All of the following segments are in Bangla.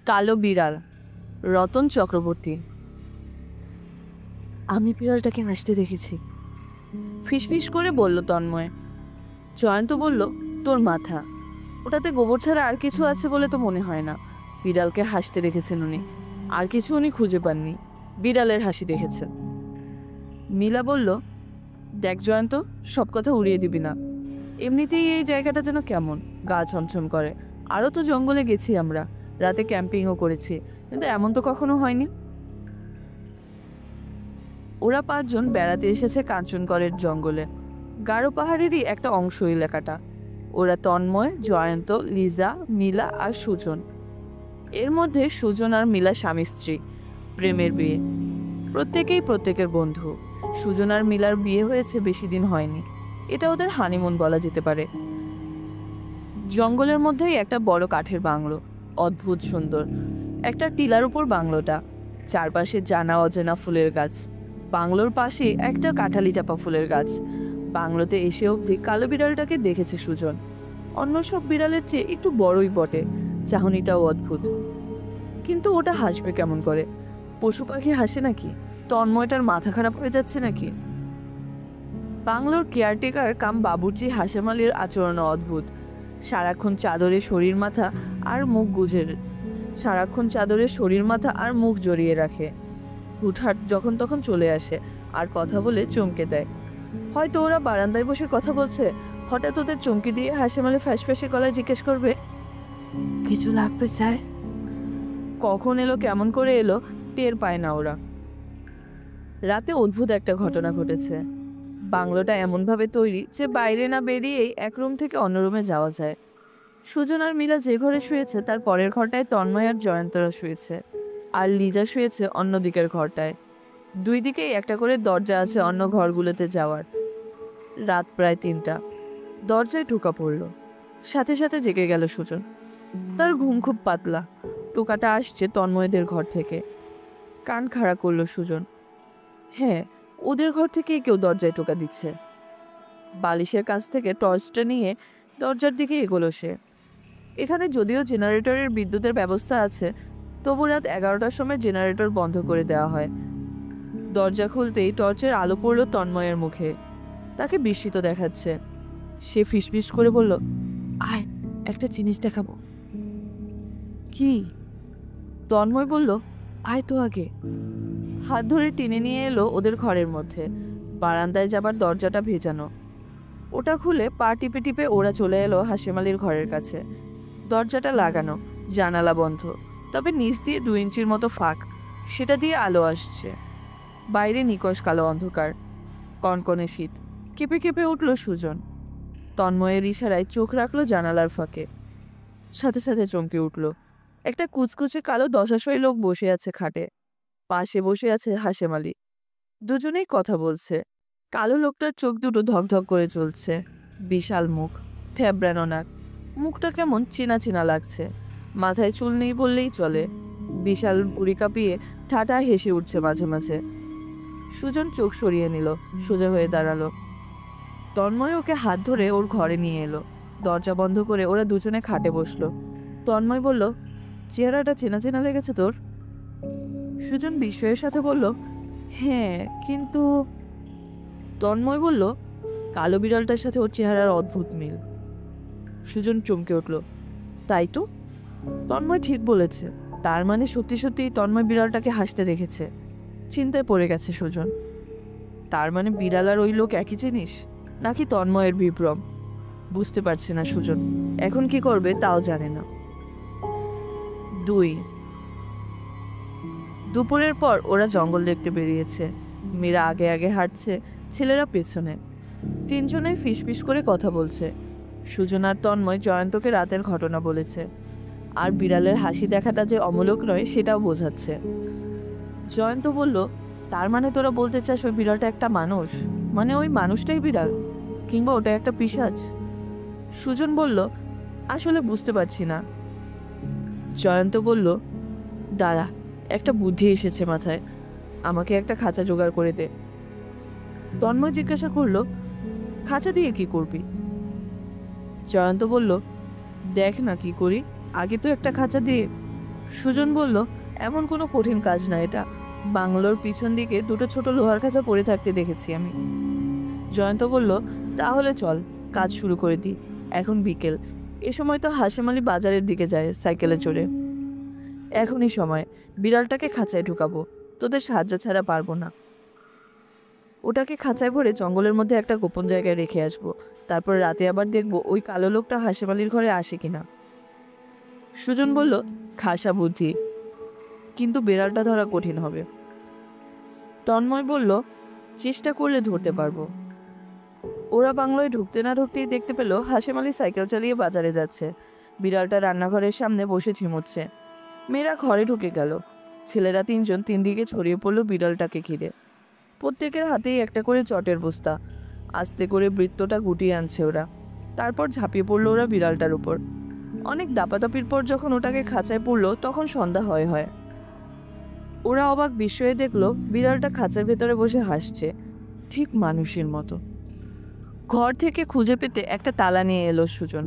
কালো বিড়াল, রতন চক্রবর্তী। আমি বিড়ালটাকে হাসতে দেখেছি, ফিসফিস করে বলল তন্ময়। জয়ন্ত বলল, তোর মাথা, ওটাতে গোবর ছাড়া আর কিছু আছে বলে তো মনে হয় না। বিড়ালকে হাসতে দেখেছেন উনি, আর কিছু উনি খুঁজে পাননি, বিড়ালের হাসি দেখেছেন। মিলা বলল, দেখ জয়ন্ত, সব কথা উড়িয়ে দিবি না। এমনিতেই এই জায়গাটা যেন কেমন, গা ছমছম করে। আরও তো জঙ্গলে গেছি আমরা, রাতে ক্যাম্পিংও করেছি, কিন্তু এমন তো কখনো হয়নি। ওরা 5 জন বেড়াতে এসেছে কাঞ্চনগড়ের জঙ্গলে, গারো পাহাড়েরই একটা অংশ এলাকাটা। ওরা তন্ময়, জয়ন্ত, লিজা, মিলা আর সুজন। এর মধ্যে সুজন আর মিলা স্বামী স্ত্রী, প্রেমের বিয়ে। প্রত্যেকেই প্রত্যেকের বন্ধু। সুজন আর মিলার বিয়ে হয়েছে বেশি দিন হয়নি, এটা ওদের হানিমুন বলা যেতে পারে। জঙ্গলের মধ্যেই একটা বড় কাঠের বাংলো, অদ্ভুত সুন্দর। একটা টিলার উপর বাংলোটা, চারপাশে জানা অজানা ফুলের গাছ। বাংলোর পাশে একটা কাঁঠালি চাপা ফুলের গাছ। বাংলোতে এসে অবধি কালো বিড়ালটাকে দেখেছে সুজন। অন্য সব বিড়ালের চেয়ে একটু বড়ই বটে, চাহনিটাও অদ্ভুত। কিন্তু ওটা হাসবে কেমন করে? পশু পাখি হাসে নাকি? তন্ময়টার মাথা খারাপ হয়ে যাচ্ছে নাকি? বাংলোর কেয়ারটেকার কাম বাবুর্চি হাসেম আলীর আচরণ অদ্ভুত। সারাক্ষণ চাদরে শরীর মাথা আর মুখ জড়িয়ে রাখে। হুটহাট যখন তখন চলে আসে আর কথা বলে চমকে দেয়। হয়তো ওরা বারান্দায় বসে কথা বলছে, হঠাৎ ওদের চমকি দিয়ে হাসেম আলী ফ্যাসফ্যাসে গলায় জিজ্ঞেস করবে, কিছু লাগবে স্যার? কখন এলো, কেমন করে এলো, টের পায় না ওরা। রাতে অদ্ভুত একটা ঘটনা ঘটেছে। বাংলোটা এমনভাবে তৈরি যে বাইরে না বেরিয়েই এক রুম থেকে অন্য রুমে যাওয়া যায়। সুজন আর মিলা যে ঘরে শুয়েছে তার পরের ঘরটায় তন্ময় আর জয়ন্তরা শুয়েছে, আর লিজা শুয়েছে অন্য দিকের ঘরটায়। 2 দিকেই একটা করে দরজা আছে অন্য ঘরগুলোতে যাওয়ার। রাত প্রায় 3টা, দরজায় টোকা পড়ল। সাথে সাথে জেগে গেল সুজন। তার ঘুম খুব পাতলা। টোকাটা আসছে তন্ময়দের ঘর থেকে। কান খাড়া করল সুজন। হ্যাঁ, ওদের ঘর থেকেই কেউ দরজায় টোকা দিচ্ছে। বালিশের কাছ থেকে টর্চটা নিয়ে দরজার দিকে এগোলো সে। এখানে যদিও জেনারেটরের বিদ্যুতের ব্যবস্থা আছে, তবু রাত 11টার সময় জেনারেটর বন্ধ করে দেওয়া হয়। দরজা খুলতেই টর্চের আলো পড়ল তন্ময়ের মুখে। তাকে বিস্মিত দেখাচ্ছে। সে ফিসফিস করে বলল, আয়, একটা জিনিস দেখাবো। কি? তন্ময় বলল, আয় তো আগে। হাত ধরে টেনে নিয়ে এলো ওদের ঘরের মধ্যে। বারান্দায় যাবার দরজাটা ভেজানো, ওটা খুলে পা টিপে টিপে ওরা চলে এলো হাসেম আলীর ঘরের কাছে। দরজাটা লাগানো, জানালা বন্ধ, তবে নিচ দিয়ে 2 ইঞ্চির মতো ফাঁক, সেটা দিয়ে আলো আসছে। বাইরে নিকষ কালো অন্ধকার, কনকনে শীত। কেঁপে কেঁপে উঠল সুজন। তন্ময়ের ইশারায় চোখ রাখলো জানালার ফাঁকে। সাথে সাথে চমকে উঠল। একটা কুচকুচে কালো দশাশয় লোক বসে আছে খাটে। পাশে বসে আছে হাসেম আলী। দুজনেই কথা বলছে। কালো লোকটার চোখ দুটো ধকধক করে চলছে। বিশাল মুখ, থ্যাবড়ানো নাক, মুখটা কেমন চেনা চেনা লাগছে। মাথায় চুল নেই বললেই চলে। বিশাল বুড়ি কাঁপিয়ে ঠাটা হেসে উঠছে মাঝে মাঝে। সুজন চোখ সরিয়ে নিল, সোজা হয়ে দাঁড়ালো। তন্ময় ওকে হাত ধরে ওর ঘরে নিয়ে এলো। দরজা বন্ধ করে ওরা দুজনে খাটে বসলো। তন্ময় বলল, চেহারাটা চেনা চেনা লেগেছে তোর? সুজন বিস্ময়ের সাথে বলল, হ্যাঁ, কিন্তু। তন্ময় বলল, কালো বিড়ালটার সাথে ওর চেহারার অদ্ভুত মিল। সুজন চমকে উঠল, তাই তো? তন্ময় ঠিক বলেছে। তার মানে সত্যি সত্যি তন্ময় বিড়ালটাকে হাসতে দেখেছে। চিন্তায় পড়ে গেছে সুজন। তার মানে বিড়াল আর ওই লোক একই জিনিস, নাকি তন্ময়ের বিভ্রম? বুঝতে পারছে না সুজন। এখন কি করবে তাও জানে না। 2 দুপুরের পর ওরা জঙ্গল দেখতে বেরিয়েছে। মীরা আগে আগে হাঁটছে, ছেলেরা পেছনে। 3 জনেই ফিসফিস করে কথা বলছে। সুজন আর তন্ময় জয়ন্তকে রাতের ঘটনা বলেছে, আর বিড়ালের হাসি দেখাটা যে অমূলক নয় সেটাও বোঝাচ্ছে। জয়ন্ত বলল, তার মানে তোরা বলতে চাস ওই বিড়ালটা একটা মানুষ? মানে ওই মানুষটাই বিড়াল, কিংবা ওটা একটা পিশাচ? সুজন বলল, আসলে বুঝতে পারছি না। জয়ন্ত বলল, দাঁড়া, একটা বুদ্ধি এসেছে মাথায়, আমাকে একটা খাঁচা জোগাড় করে দে। তন্ময় জিজ্ঞাসা করলো, খাঁচা দিয়ে কি করবি? জয়ন্ত বলল, দেখ না কি করি, আগে তো একটা খাঁচা দিয়ে। সুজন বলল, এমন কোনো কঠিন কাজ না এটা। বাংলোর পিছন দিকে দুটো ছোট লোহার খাঁচা পড়ে থাকতে দেখেছি আমি। জয়ন্ত বলল, তাহলে চল, কাজ শুরু করে দিই। এখন বিকেল, এ সময় তো হাশেম আলী বাজারের দিকে যায় সাইকেলে চড়ে। এখনই সময়, বিড়ালটাকে খাঁচায় ঢুকাবো, তোদের সাহায্য ছাড়া পারবো না। ওটাকে খাঁচায় ভরে জঙ্গলের মধ্যে একটা গোপন জায়গায় রেখে আসবো। তারপর রাতে আবার দেখবো ওই কালো লোকটা হাশেম আলীর ঘরে আসে কিনা। সুজন বলল, খাসা বুদ্ধি, কিন্তু বেড়ালটা ধরা কঠিন হবে। তন্ময় বলল, চেষ্টা করলে ধরতে পারবো। ওরা বাংলোয় ঢুকতে না ঢুকতেই দেখতে পেল হাশেম আলী সাইকেল চালিয়ে বাজারে যাচ্ছে। বিড়ালটা রান্নাঘরের সামনে বসে ঝিমুচ্ছে। মেয়েরা ঘরে ঢুকে গেল। ছেলেরা তিনজন তিন দিকে ছড়িয়ে পড়ল বিড়ালটাকে ঘিরে। প্রত্যেকের হাতেই একটা করে চটের বস্তা। আস্তে করে বৃত্তটা গুটিয়ে আনছে ওরা। তারপর ঝাঁপিয়ে পড়লো ওরা বিড়ালটার উপর। অনেক দাপাদাপির পর যখন ওটাকে খাঁচায় পড়লো তখন সন্ধ্যা হয়। ওরা অবাক বিস্ময়ে দেখলো বিড়ালটা খাঁচার ভেতরে বসে হাসছে, ঠিক মানুষের মতো। ঘর থেকে খুঁজে পেতে একটা তালা নিয়ে এলো সুজন।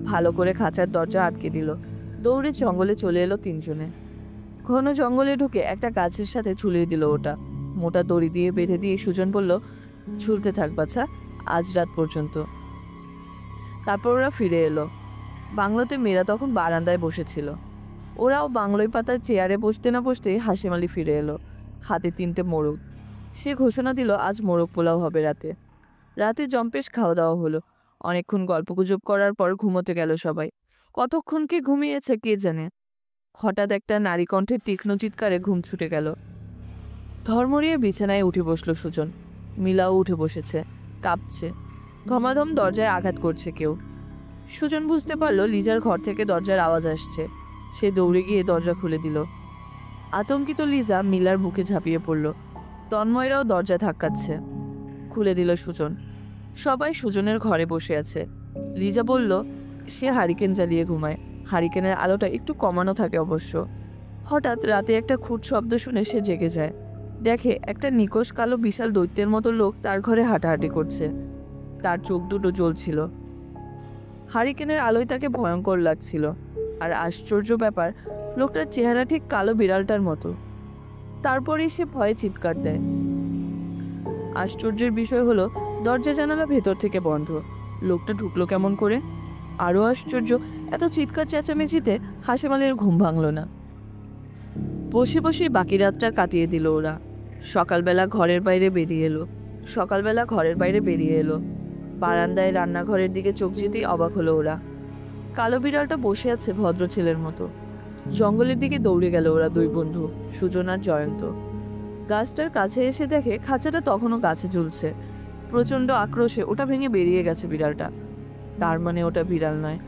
ভালো করে খাঁচার দরজা আটকে দিল। দৌড়ে জঙ্গলে চলে এলো তিনজনে। ঘন জঙ্গলে ঢুকে একটা গাছের সাথে ঝুলিয়ে দিল ওটা। মোটা দড়ি দিয়ে বেঁধে দিয়ে সুজন বলল, ঝুলতে থাক বাছা, আজ রাত পর্যন্ত। তারপর ওরা ফিরে এলো। বাংলোতে মেয়েরা তখন বারান্দায় বসেছিল। ওরাও বাংলোয় পাতার চেয়ারে বসতে না বসতেই হাশেম আলী ফিরে এলো, হাতে 3টে মোরগ। সে ঘোষণা দিল আজ মোরগ পোলাও হবে রাতে। রাতে জম্পেশ খাওয়া দাওয়া হলো। অনেকক্ষণ গল্পগুজব করার পর ঘুমোতে গেল সবাই। কতক্ষণ কে ঘুমিয়েছে কে জানে। হঠাৎ একটা নারী কণ্ঠের তীক্ষ্ণ চিৎকারে ঘুম ছুটে গেল। ধর্মরিয়ে বিছানায় উঠে বসলো সুজন। মিলাও উঠে বসেছে, কাঁপছে। ধমাধম দরজায় আঘাত করছে কেউ। সুজন বুঝতে পারলো লিজার ঘর থেকে দরজার আওয়াজ আসছে। সে দৌড়ে গিয়ে দরজা খুলে দিল। আতঙ্কিত লিজা মিলার বুকে ঝাঁপিয়ে পড়ল। তন্ময়রাও দরজা ধাক্কাচ্ছে। খুলে দিল সুজন। সবাই সুজনের ঘরে বসে আছে। লিজা বলল, সে হারিকেন জ্বালিয়ে ঘুমায়। হারিকেনের আলোটা একটু কমানো থাকে অবশ্য। হঠাৎ রাতে একটা খুঁট শব্দ শুনে সে জেগে যায়। দেখে একটা নিকোষ কালো বিশাল দৈত্যের মতো লোক তার ঘরে হাঁটাহাঁটি করছে। তার চোখ দুটো জ্বলছিল। হারিকেনের আলোয় তাকে ভয়ঙ্কর লাগছিল। আর আশ্চর্য ব্যাপার, লোকটার চেহারা ঠিক কালো বিড়ালটার মতো। তারপরেই সে ভয়ে চিৎকার দেয়। আশ্চর্যের বিষয় হলো দরজা জানালা ভেতর থেকে বন্ধ। লোকটা ঢুকলো কেমন করে? আরও আশ্চর্য, এত চিৎকার চেঁচামেচিতে হাশেম আলীর ঘুম ভাঙল না। বসে বসে বাকি রাতটা কাটিয়ে দিল ওরা। সকালবেলা ঘরের বাইরে বেরিয়ে এলো। বারান্দায় রান্নাঘরের দিকে চোখ যেতেই অবাক হলো ওরা। কালো বিড়ালটা বসে আছে ভদ্র ছেলের মতো। জঙ্গলের দিকে দৌড়ে গেল ওরা দুই বন্ধু, সুজন আর জয়ন্ত। গাছটার কাছে এসে দেখে খাঁচাটা তখনও গাছে ঝুলছে। প্রচণ্ড আক্রোশে ওটা ভেঙে বেরিয়ে গেছে বিড়ালটা। তার মানে ওটা বিড়াল নয়।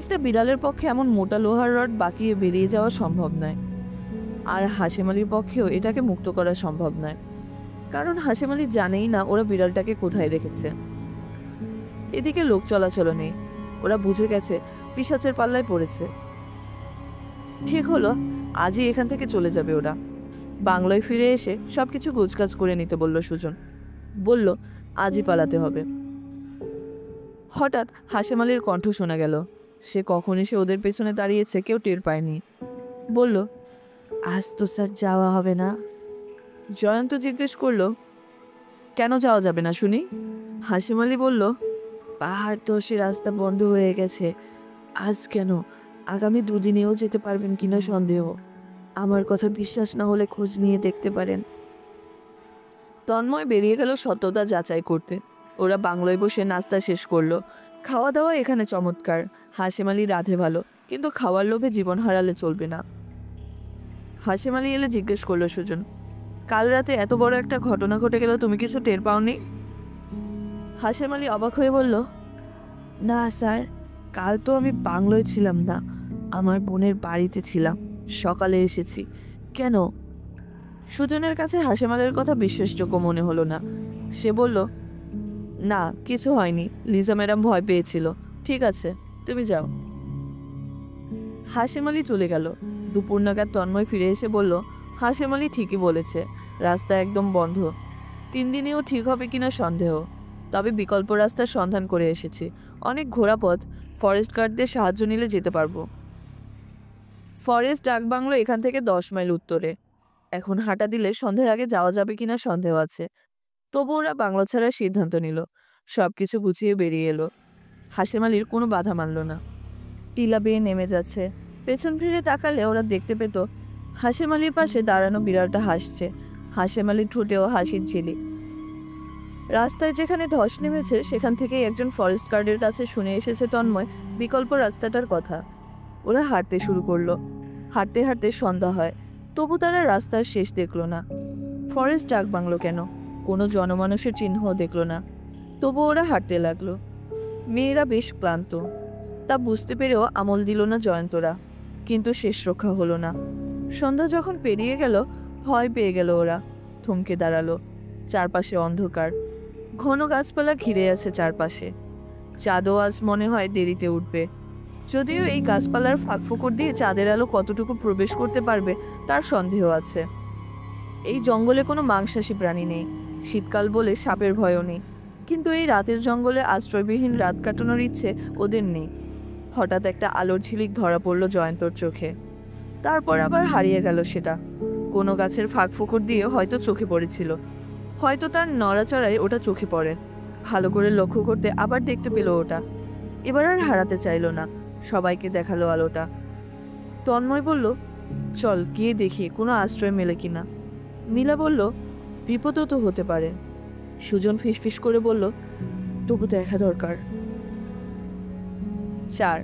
একটা বিড়ালের পক্ষে এমন মোটা লোহার রড বাঁকিয়ে বেরিয়ে যাওয়া সম্ভব নয়। আর হাশেম আলীর পক্ষেও এটাকে মুক্ত করা সম্ভব নয়, কারণ হাশেম আলী জানেই না ওরা বিড়ালটাকে কোথায় রেখেছে। এদিকে লোক চলাচল নেই। ওরা বুঝে গেছে পিশাচের পাল্লায় পড়েছে। ঠিক হলো, আজই এখান থেকে চলে যাবে ওরা। বাংলায় ফিরে এসে সবকিছু গোছগাছ করে নিতে বলল সুজন। বলল, আজই পালাতে হবে। হঠাৎ হাশেম আলীর কণ্ঠ শোনা গেল। সে কখন এসে ওদের পেছনে দাঁড়িয়েছে কেউ টের পায়নি। বলল, আজ তো স্যার যাওয়া হবে না। জয়ন্ত জিজ্ঞেস করলো, কেন যাওয়া যাবে না শুনি? হাশেম আলী বলল, পাহাড় ধসে রাস্তা বন্ধ হয়ে গেছে। আজ কেন, আগামী 2 দিনেও যেতে পারবেন কিনা সন্দেহ। আমার কথা বিশ্বাস না হলে খোঁজ নিয়ে দেখতে পারেন। তন্ময় বেরিয়ে গেল সত্যতা যাচাই করতে। ওরা বাংলোয় বসে নাস্তা শেষ করলো। খাওয়া দাওয়া এখানে চমৎকার। হাশেম আলী রাধে ভালো, কিন্তু খাওয়ার লোভে জীবন হারালে চলবে না। হাশেম আলী এলে জিজ্ঞেস করলো সুজন, কাল রাতে এত বড় একটা ঘটনা ঘটে গেল, তুমি কিছু টের পাওনি? হাশেম আলী অবাক হয়ে বলল, না স্যার, কাল তো আমি বাংলোয় ছিলাম না, আমার বোনের বাড়িতে ছিলাম। সকালে এসেছি। কেন? সুজনের কাছে হাশেম আলীর কথা বিশ্বাসযোগ্য মনে হলো না। সে বলল, না কিছু হয়নি, লিজা ম্যাডাম ভয় পেয়েছিল। ঠিক আছে, তুমি যাও। হাশেম আলী চলে গেল। দুপুর নাগাদ তন্ময় ফিরে এসে বলল, হাশেম আলী ঠিকই বলেছে, রাস্তা একদম বন্ধ। 3 দিনেও ঠিক হবে কিনা সন্দেহ। তবে বিকল্প রাস্তার সন্ধান করে এসেছি। অনেক ঘোরা পথ, ফরেস্ট গার্ডদের সাহায্য নিলে যেতে পারবো। ফরেস্ট ডাকবাংলো এখান থেকে 10 মাইল উত্তরে। এখন হাঁটা দিলে সন্ধ্যের আগে যাওয়া যাবে কিনা সন্দেহ আছে। তবু ওরা বাংলো ছাড়ার সিদ্ধান্ত নিল। সবকিছু গুছিয়ে বেরিয়ে এলো। হাশেম আলীর কোনো বাধা মানল না। টিলা বেয়ে নেমে যাচ্ছে। পেছন ফিরে তাকালে ওরা দেখতে পেত হাশেম আলীর পাশে দাঁড়ানো বিড়ালটা হাসছে। হাশেম আলীর ঠোঁটেও হাসির ঝিলিক। রাস্তায় যেখানে ধস নেমেছে সেখান থেকেই একজন ফরেস্ট গার্ডের কাছে শুনে এসেছে তন্ময় বিকল্প রাস্তাটার কথা। ওরা হাঁটতে শুরু করলো। হাঁটতে হাঁটতে সন্ধ্যা হয়, তবু তারা রাস্তার শেষ দেখল না। ফরেস্ট ডাক বাংলো কেন, কোনো জনমানুষের চিহ্নও দেখল না। তবু ওরা হাঁটতে লাগলো। মেয়েরা বেশ ক্লান্ত, তা বুঝতে পেরেও আমল দিল না জয়ন্তরা। কিন্তু শেষ রক্ষা হলো না। সন্ধ্যা যখন পেরিয়ে গেল, ভয় পেয়ে গেল ওরা। থমকে দাঁড়ালো। চারপাশে অন্ধকার, ঘন গাছপালা ঘিরে আছে চারপাশে। চাঁদও আজ মনে হয় দেরিতে উঠবে। যদিও এই গাছপালার ফাঁকফোকর দিয়ে চাঁদের আলো কতটুকু প্রবেশ করতে পারবে তার সন্দেহ আছে। এই জঙ্গলে কোনো মাংসাশী প্রাণী নেই, শীতকাল বলে সাপের ভয়ও নেই। কিন্তু এই রাতের জঙ্গলে আশ্রয়বিহীন রাত কাটানোর ইচ্ছে ওদের নেই। হঠাৎ একটা আলোর ঝিলিক ধরা পড়ল জয়ন্তর চোখে। তারপর আবার হারিয়ে গেল সেটা। কোনো গাছের ফাঁকফোকর দিয়ে হয়তো চোখে পড়েছিল, হয়তো তার নড়াচড়ায় ওটা চোখে পড়ে। ভালো করে লক্ষ্য করতে আবার দেখতে পেল ওটা। এবার আর হারাতে চাইল না, সবাইকে দেখালো আলোটা। তন্ময় বলল, চল গিয়ে দেখি কোনো আশ্রয় মেলে কিনা। নীলা বলল, বিপদও তো হতে পারে। সুজন ফিসফিস করে বলল, তবু দেখা দরকার। 4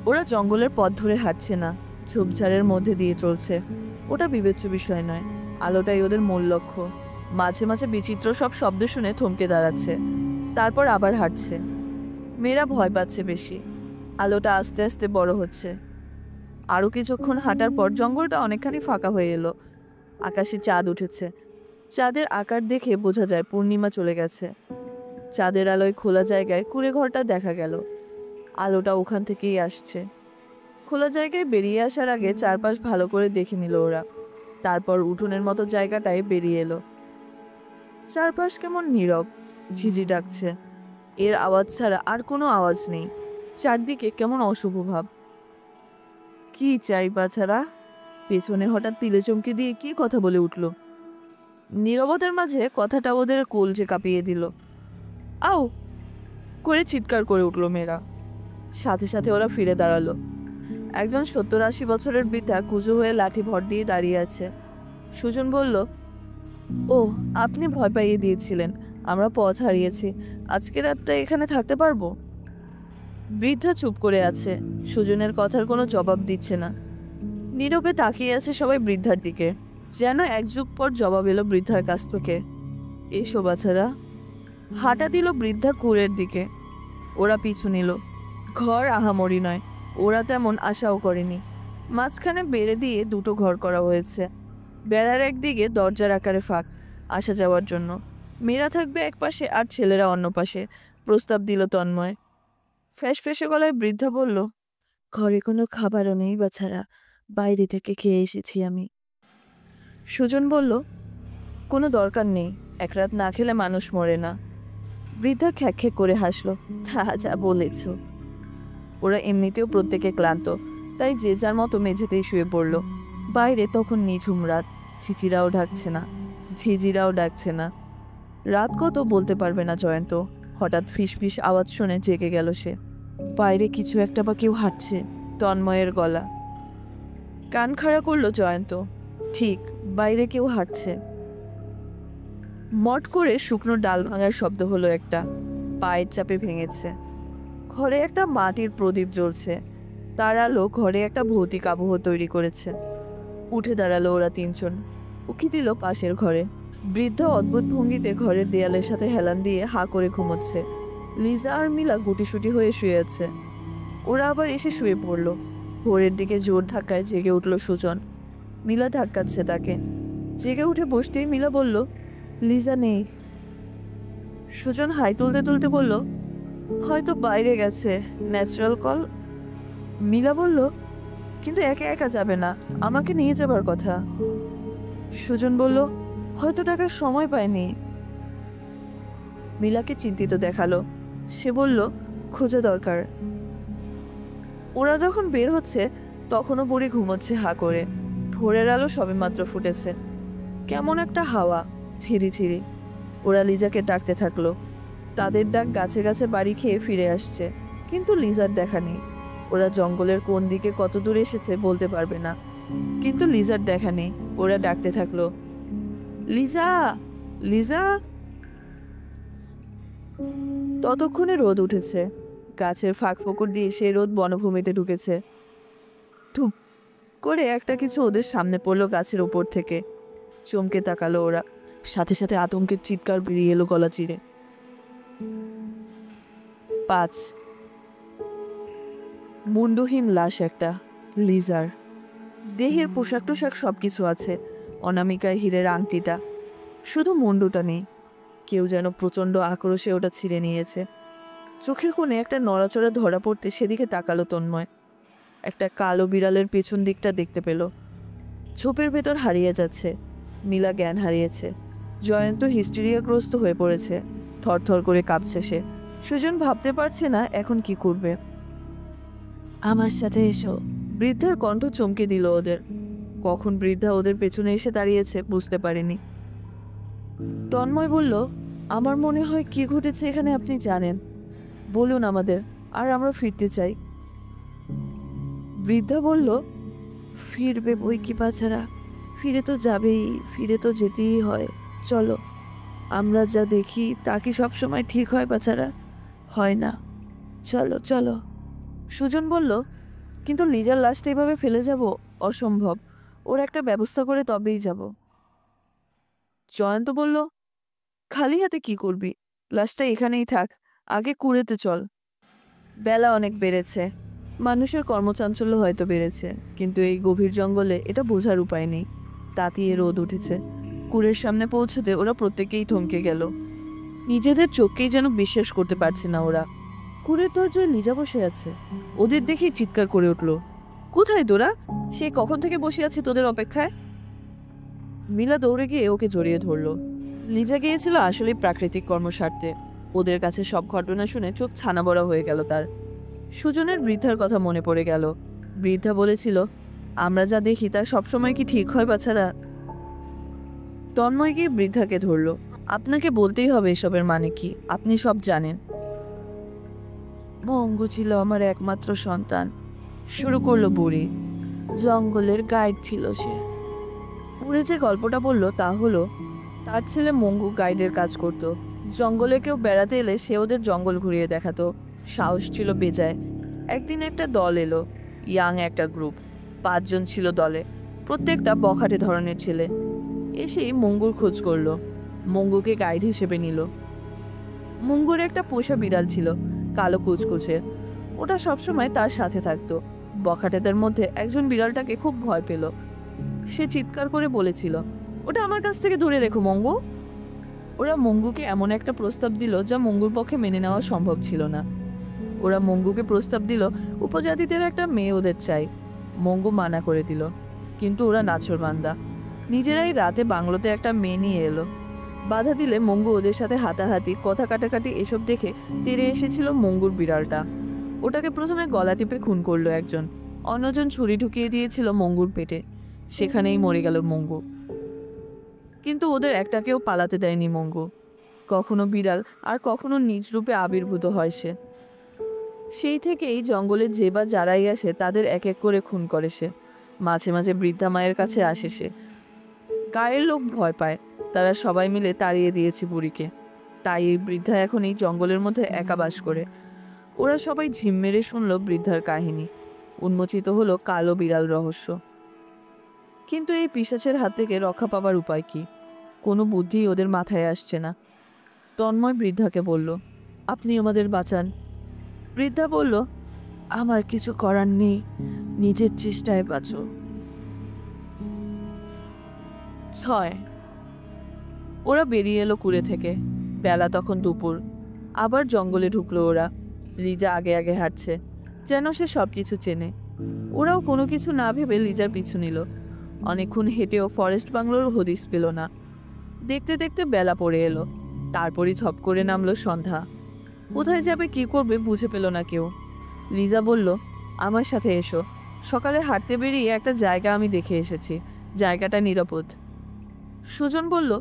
ওরা জঙ্গলের পথ ধরে হাঁটছে না, ঝোপঝাড়ের মধ্যে দিয়ে চলছে। ওটা বিবেচ্য বিষয় নয়, আলোটাই ওদের মূল লক্ষ্য। মাঝে মাঝে বিচিত্র সব শব্দ শুনে থমকে দাঁড়াচ্ছে, তারপর আবার হাঁটছে। মেয়েরা ভয় পাচ্ছে বেশি। আলোটা আস্তে আস্তে বড় হচ্ছে। আরও কিছুক্ষণ হাঁটার পর জঙ্গলটা অনেকখানি ফাঁকা হয়ে এলো। আকাশে চাঁদ উঠেছে। চাঁদের আকার দেখে বোঝা যায় পূর্ণিমা চলে গেছে। চাঁদের আলোয় খোলা জায়গায় কুঁড়ে ঘরটা দেখা গেল। আলোটা ওখান থেকেই আসছে। খোলা জায়গায় বেরিয়ে আসার আগে চারপাশ ভালো করে দেখে নিল ওরা। তারপর উঠোনের মতো জায়গাটায় বেরিয়ে এলো। চারপাশ কেমন নীরব, ঝিঝি ডাকছে। এর আওয়াজ ছাড়া আর কোনো আওয়াজ নেই। চারদিকে কেমন অশুভ ভাব। কি চাই বাছারা? পেছনে হঠাৎ তিলে চমকে দিয়ে কি কথা বলে উঠল। নীরবতার মাঝে কথাটা ওদের কলজে কাঁপিয়ে দিল। আও করে চিৎকার করে উঠল মেয়েরা। সাথে সাথে ওরা ফিরে দাঁড়ালো। একজন 70-80 বছরের বৃদ্ধা কুজো হয়ে লাঠি ভর দিয়ে দাঁড়িয়ে আছে। সুজন বলল, ও আপনি ভয় পাইয়ে দিয়েছিলেন, আমরা পথ হারিয়েছি। আজকে রাতটা এখানে থাকতে পারবো? বৃদ্ধা চুপ করে আছে, সুজনের কথার কোনো জবাব দিচ্ছে না। নীরবে তাকিয়ে আছে সবাই বৃদ্ধার দিকে। যেন এক যুগ পর জবাব এলো বৃদ্ধার কাছ থেকে, এসো বাছারা। হাঁটা দিল বৃদ্ধা কুড়ের দিকে। ওরা পিছু নিল। ঘর আহামরি নয়, ওরা তেমন আশাও করেনি। মাঝখানে বেড়ে দিয়ে দুটো ঘর করা হয়েছে। বেড়ার একদিকে দরজার আকারে ফাঁক, আসা যাওয়ার জন্য। মেয়েরা থাকবে এক পাশে আর ছেলেরা অন্য পাশে, প্রস্তাব দিল তন্ময়। ফ্যাঁসে গলায় বৃদ্ধা বলল, ঘরে কোনো খাবারও নেই বাছারা, বাইরে থেকে খেয়ে এসেছি আমি। সুজন বলল, কোনো দরকার নেই, এক রাত না খেলে মানুষ মরে না। বৃদ্ধা খ্যাক করে হাসলো, তা যা বলেছ। ওরা এমনিতেও প্রত্যেকে ক্লান্ত, তাই যে যার মতো মেঝেতেই শুয়ে পড়ল। বাইরে তখন নিঝুম রাত, চিচিরাও ডাকছে না, ঝিঝিরাও ডাকছে না। রাত কত বলতে পারবে না জয়ন্ত। হঠাৎ ফিসফিস আওয়াজ শুনে জেগে গেল সে। বাইরে কিছু একটা বা কেউ হাঁটছে। তন্ময়ের গলা। কান খাড়া করলো জয়ন্ত। ঠিক, বাইরে কেউ হাঁটছে। মট করে শুকনো ডাল ভাঙার শব্দ হলো একটা, পায়ের চাপে ভেঙেছে। ঘরে একটা মাটির প্রদীপ জ্বলছে, তার আলো ঘরে একটা ভৌতিক আবহ তৈরি করেছে। উঠে দাঁড়ালো ওরা তিনজন, উকি দিল পাশের ঘরে। বৃদ্ধ অদ্ভুত ভঙ্গিতে ঘরের দেয়ালের সাথে হেলান দিয়ে হা করে ঘুমোচ্ছে। লিজা আর মিলা গুটিসুটি হয়ে শুয়ে আছে। ওরা আবার এসে শুয়ে পড়ল। ভোরের দিকে জোর ধাক্কায় জেগে উঠল সুজন। মিলা ধাক্কাচ্ছে তাকে। জেগে উঠে বসতেই মিলা বলল, লিজা নেই। সুজন হাই তুলতে তুলতে বলল, হয়তো বাইরে গেছে, ন্যাচারাল কল। মিলা বলল, কিন্তু একা একা যাবে না, আমাকে নিয়ে যাবার কথা। সুজন বলল, হয়তো টাকার সময় পায়নি। মিলাকে চিন্তিত দেখালো। সে বলল, খোঁজা দরকার। ওরা যখন বের হচ্ছে তখনও বুড়ি ঘুমোচ্ছে হা করে। ভোরের আলো সবেমাত্র ফুটেছে। কেমন একটা হাওয়া, ঝিরি ঝিরি। ওরা লিজাকে ডাকতে থাকলো। তাদের ডাক গাছে গাছে বাড়ি খেয়ে ফিরে আসছে, কিন্তু লিজার দেখা নেই। ওরা জঙ্গলের কোন দিকে কত দূর এসেছে বলতে পারবে না, কিন্তু লিজার দেখা নেই। ওরা ডাকতে থাকলো, লিজা, লিজা। ততক্ষণে রোদ উঠেছে। গাছের ফাঁক ফোকর দিয়ে সেই রোদ বনভূমিতে ঢুকেছে। ধুপ করে একটা কিছু ওদের সামনে পড়লো গাছের ওপর থেকে। চমকে তাকালো ওরা। সাথে সাথে আতঙ্কের চিৎকার বেরিয়ে এলো গলা চিরে। 5 মুন্ডহীন লাশ একটা, লিজার। দেহের পোশাক টোশাক সবকিছু আছে, অনামিকায় হীরের আংটিটা, শুধু মুন্ডুটা নেই। কেউ যেন প্রচণ্ড আক্রোশে ওটা ছিঁড়ে নিয়েছে। চোখের কোণে একটা নড়াচড়া ধরা পড়তে সেদিকে তাকালো তন্ময়। একটা কালো বিড়ালের পেছন দিকটা দেখতে পেল। ঝোপের ভেতর হারিয়ে যাচ্ছে। নীলা জ্ঞান হারিয়েছে। জয়ন্ত হিস্টেরিয়াগ্রস্ত হয়ে পড়েছে। থরথর করে কাঁপছে সে। সুজন ভাবতে পারছে না এখন কি করবে। আমার সাথে এসো। বৃদ্ধার কণ্ঠ চমকে দিল ওদের। কখন বৃদ্ধা ওদের পেছনে এসে দাঁড়িয়েছে বুঝতে পারেনি। তন্ময় বলল, আমার মনে হয় কি ঘটেছে এখানে আপনি জানেন, বলুন আমাদের, আর আমরা ফিরতে চাই। বৃদ্ধা বলল, ফিরবে বই কি বাছারা, ফিরে তো যাবেই, ফিরে তো যেতেই হয়। চলো, আমরা যা দেখি তা কি সবসময় ঠিক হয় বাছারা? হয় না। চলো চলো। সুজন বলল, কিন্তু লিজার লাশটা এভাবে ফেলে যাব অসম্ভব। ওর একটা ব্যবস্থা করে তবেই যাব। জয়ন্ত বলল, খালি হাতে কি করবি? লাশটা এখানেই থাক, আগে কুড়েতে চল। বেলা অনেক বেড়েছে, মানুষের কর্মচাঞ্চল্য হয়তো বেড়েছে, কিন্তু এই গভীর জঙ্গলে এটা বোঝার উপায় নেই। তাতিয়ে রোদ উঠেছে। কুড়ের সামনে পৌঁছতে ওরা প্রত্যেকেই থমকে গেল। নিজেদের চোখকেই যেন বিশ্বাস করতে পারছে না ওরা। কুড়ের দরজায় লিজা বসে আছে। ওদের দেখেই চিৎকার করে উঠল, কোথায় তোরা? সে কখন থেকে বসে আছে তোদের অপেক্ষায়? মিলা দৌড়ে গিয়ে ওকে জড়িয়ে ধরল। লিজা গিয়েছিল আসলে প্রাকৃতিক কর্মস্বার্থে। ওদের কাছে সব ঘটনা শুনে চোখ ছানা বড়া হয়ে গেল তার। সুজনের বৃদ্ধার কথা মনে পড়ে গেল। বৃদ্ধা বলেছিল, আমরা যা দেখি তা সবসময় কি ঠিক হয় বাছারা? তন্ময় গিয়ে বৃদ্ধাকে ধরল। আপনাকে বলতেই হবে এসবের মানে কি, আপনি সব জানেন। মঙ্গু ছিল আমার একমাত্র সন্তান, শুরু করলো বুড়ি। জঙ্গলের গাইড ছিল সে। পুরে যে গল্পটা বললো তা হলো, তার ছেলে মঙ্গু গাইডের কাজ করত। জঙ্গলে কেউ বেড়াতে এলে সে ওদের জঙ্গল ঘুরিয়ে দেখাতো। সাহস ছিল বেজায়। একদিন একটা দল এলো, ইয়াং একটা গ্রুপ। 5 জন ছিল দলে, প্রত্যেকটা বখাটে ধরনের ছেলে। এসেই মঙ্গুর খোঁজ করলো। মঙ্গুকে গাইড হিসেবে নিল। মঙ্গুর একটা পোষা বিড়াল ছিল, কালো কুচকুচে। ওটা সবসময় তার সাথে থাকতো। বখাটেদের মধ্যে একজন বিড়ালটাকে খুব ভয় পেল। সে চিৎকার করে বলেছিল, ওটা আমার কাছ থেকে দূরে রেখো মঙ্গু। ওরা মঙ্গুকে এমন একটা প্রস্তাব দিল যা মঙ্গুর পক্ষে মেনে নেওয়া সম্ভব ছিল না। ওরা মঙ্গুকে প্রস্তাব দিল উপজাতিদের একটা মেয়ে ওদের চাই। মঙ্গু মানা করে দিল, কিন্তু ওরা নাছোড়বান্দা। নিজেরাই রাতে বাংলোতে একটা মেয়ে নিয়ে এলো। বাধা দিলে মঙ্গু ওদের সাথে হাতাহাতি, কথা কাটাকাটি এসব দেখে তেড়ে এসেছিল মঙ্গুর বিড়ালটা। ওটাকে প্রথমে গলা টিপে খুন করলো একজন, অন্যজন ছুরি ঢুকিয়ে দিয়েছিল মঙ্গুর পেটে। সেখানেই মরে গেল মঙ্গু। কিন্তু ওদের একটাকেও পালাতে দেয়নি মঙ্গু। কখনো বিড়াল আর কখনো নিজ রূপে আবির্ভূত হয় সে। সেই থেকেই জঙ্গলে যে বা যারাই আসে তাদের এক এক করে খুন করে সে। মাঝে মাঝে বৃদ্ধা মায়ের কাছে আসে সে। গায়ের লোক ভয় পায়, তারা সবাই মিলে তাড়িয়ে দিয়েছে বুড়িকে। তাই এই বৃদ্ধা এখন এই জঙ্গলের মধ্যে একা বাস করে। ওরা সবাই ঝিম মেরে শুনল বৃদ্ধার কাহিনী। উন্মোচিত হলো কালো বিড়াল রহস্য। কিন্তু এই পিশাচের হাত থেকে রক্ষা পাবার উপায় কি? কোনো বুদ্ধি ওদের মাথায় আসছে না। তন্ময় বৃদ্ধাকে বলল, আপনি আমাদের বাঁচান। বৃদ্ধা বলল, আমার কিছু করার নেই, নিজের চেষ্টায় বাঁচো। 6 ওরা বেরিয়ে এলো কুড়ে থেকে। বেলা তখন দুপুর। আবার জঙ্গলে ঢুকলো ওরা। লিজা আগে আগে হাঁটছে, যেন সে সব কিছু চেনে। ওরাও কোনো কিছু না ভেবে লিজার পিছু নিল। অনেকক্ষণ হেঁটেও ফরেস্ট বাংলোর হদিস পেল না। দেখতে দেখতে বেলা পড়ে এলো। তারপরই ঝপ করে নামলো সন্ধ্যা। কোথায় যাবে কি করবে বুঝে পেল না কেউ। লিজা বলল, আমার সাথে এসো। সকালে হাঁটতে বেরিয়ে একটা জায়গা আমি দেখে এসেছি, জায়গাটা নিরাপদ। সুজন বলল,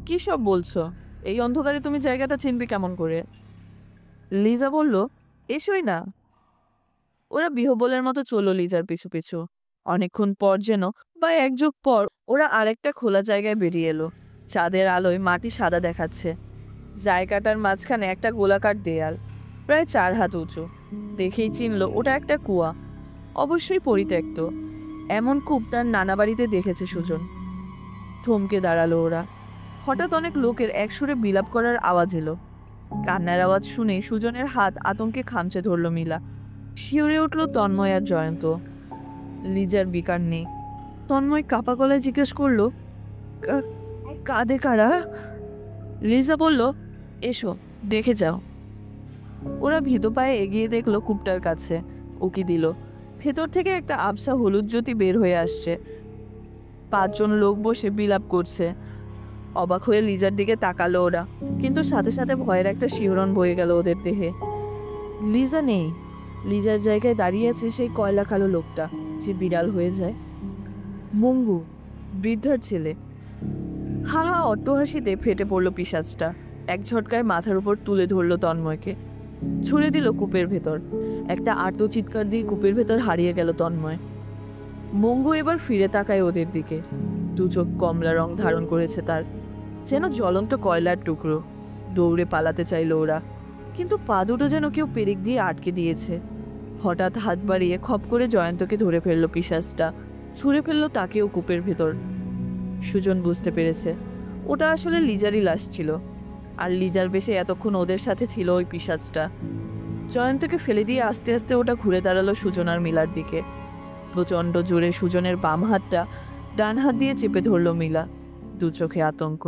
কি সব বলছো? এই অন্ধকারে তুমি জায়গাটা চিনবে কেমন করে? লিজা বলল, এসোই না। ওরা বিহবলের মতো চলল লিজার পিছু পিছু। অনেকক্ষণ পর যেন বা এক যুগ পর ওরা আরেকটা খোলা জায়গায় বেরিয়ে এলো। চাঁদের আলোয় মাটি সাদা দেখাচ্ছে। জায়গাটার মাঝখানে একটা গোলাকার দেয়াল, প্রায় 4 হাত উঁচু। দেখেই চিনল ওটা একটা কুয়া, অবশ্যই পরিত্যক্ত। এমন কূপ তার নানা বাড়িতে দেখেছে সুজন। থমকে দাঁড়ালো ওরা। হঠাৎ অনেক লোকের একসুরে বিলাপ করার আওয়াজ এলো। কান্নার আওয়াজ শুনে সুজনের হাত আতঙ্কে খামচে ধরল মিলা। শিউরে উঠল তন্ময় আর জয়ন্ত। লিজার বিকার নেই। তন্ময় কাপা গলায় জিজ্ঞেস করলো, কাঁদে কারা? লিজা বলল, এসো দেখে যাও। ওরা ভীত পায়ে এগিয়ে দেখলো কূপটার কাছে। উকি দিল। ভেতর থেকে একটা আবছা হলুদ জ্যোতি বের হয়ে আসছে। 5 জন লোক বসে বিলাপ করছে। অবাক হয়ে লিজার দিকে তাকালো ওরা, কিন্তু সাথে সাথে ভয়ের একটা শিহরণ বয়ে গেল ওদের দেহে। লিজা নেই। লিজার জায়গায় দাঁড়িয়ে আছে সেই কয়লা কালো লোকটা, যে বিড়াল হয়ে যায়। মঙ্গু, বৃদ্ধার ছেলে। হা হা অট্টহাসিতে ফেটে পড়ল পিশাচটা। এক ঝটকায় মাথার উপর তুলে ধরল তন্ময়কে, ছুঁড়ে দিল কূপের ভেতর। একটা আর্ত চিৎকার দিয়ে কূপের ভেতর হারিয়ে গেল তন্ময়। মঙ্গু এবার ফিরে তাকায় ওদের দিকে। 2 চোখ কমলা রং ধারণ করেছে তার, যেন জ্বলন্ত কয়লার টুকরো। দৌড়ে পালাতে চাইল ওরা, কিন্তু পা দুটো যেন কেউ পেরেক দিয়ে আটকে দিয়েছে। হঠাৎ হাত বাড়িয়ে খপ করে জয়ন্তকে ধরে ফেলল পিশাচটা, ছুঁড়ে ফেলল তাকেও কূপের ভেতর। সুজন বুঝতে পেরেছে ওটা আসলে লিজারই লাশ ছিল, আর লিজার বেশে এতক্ষণ ওদের সাথে ছিল ওই পিশাচটা। জয়ন্তকে ফেলে দিয়ে আস্তে আস্তে ওটা ঘুরে দাঁড়ালো সুজন আর মিলার দিকে। প্রচণ্ড জোরে সুজনের বাম হাতটা ডান হাত দিয়ে চেপে ধরল মিলা, 2 চোখে আতঙ্ক।